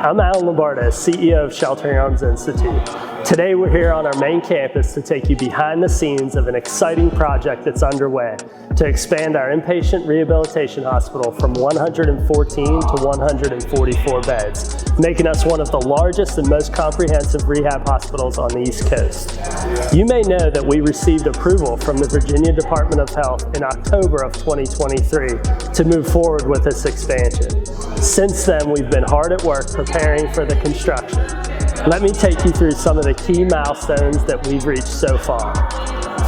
I'm Alan Lombardo, CEO of Sheltering Arms Institute. Today we're here on our main campus to take you behind the scenes of an exciting project that's underway to expand our inpatient rehabilitation hospital from 114 to 144 beds, making us one of the largest and most comprehensive rehab hospitals on the East Coast. You may know that we received approval from the Virginia Department of Health in October of 2023 to move forward with this expansion. Since then, we've been hard at work preparing for the construction. Let me take you through some of the key milestones that we've reached so far.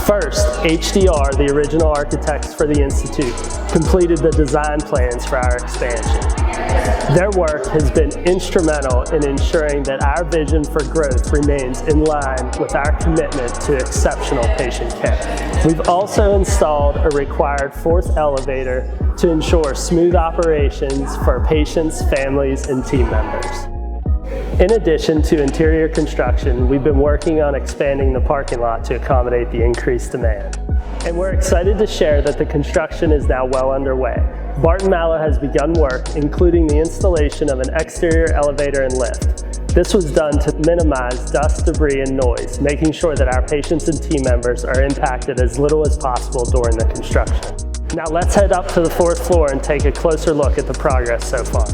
First, HDR, the original architects for the Institute, completed the design plans for our expansion. Their work has been instrumental in ensuring that our vision for growth remains in line with our commitment to exceptional patient care. We've also installed a required fourth elevator to ensure smooth operations for patients, families, and team members. In addition to interior construction, we've been working on expanding the parking lot to accommodate the increased demand. And we're excited to share that the construction is now well underway. Barton Mallow has begun work, including the installation of an exterior elevator and lift. This was done to minimize dust, debris, and noise, making sure that our patients and team members are impacted as little as possible during the construction. Now let's head up to the fourth floor and take a closer look at the progress so far.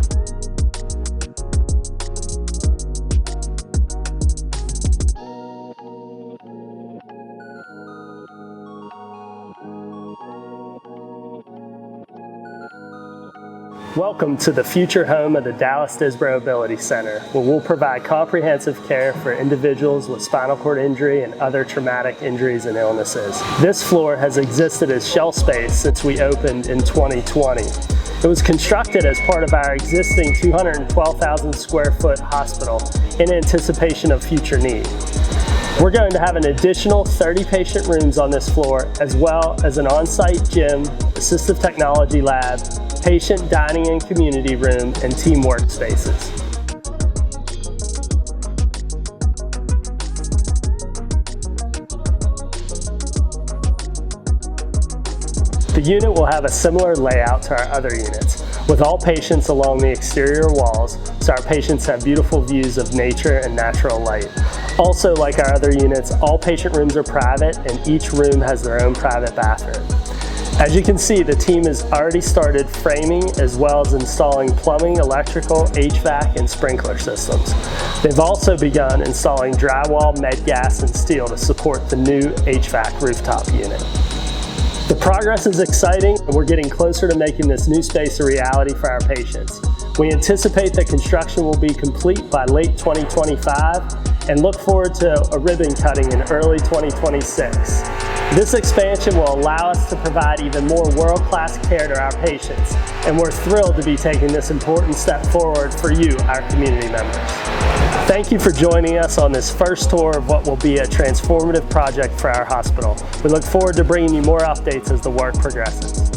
Welcome to the future home of the Dallas-Disbrow Ability Center, where we'll provide comprehensive care for individuals with spinal cord injury and other traumatic injuries and illnesses. This floor has existed as shell space since we opened in 2020. It was constructed as part of our existing 212,000 square foot hospital in anticipation of future need. We're going to have an additional 30 patient rooms on this floor, as well as an on-site gym, assistive technology lab, patient dining and community room, and team workspaces. The unit will have a similar layout to our other units, with all patients along the exterior walls, so our patients have beautiful views of nature and natural light. Also, like our other units, all patient rooms are private and each room has their own private bathroom. As you can see, the team has already started framing as well as installing plumbing, electrical, HVAC, and sprinkler systems. They've also begun installing drywall, med gas, and steel to support the new HVAC rooftop unit. The progress is exciting, and we're getting closer to making this new space a reality for our patients. We anticipate that construction will be complete by late 2025 and look forward to a ribbon cutting in early 2026. This expansion will allow us to provide even more world-class care to our patients, and we're thrilled to be taking this important step forward for you, our community members. Thank you for joining us on this first tour of what will be a transformative project for our hospital. We look forward to bringing you more updates as the work progresses.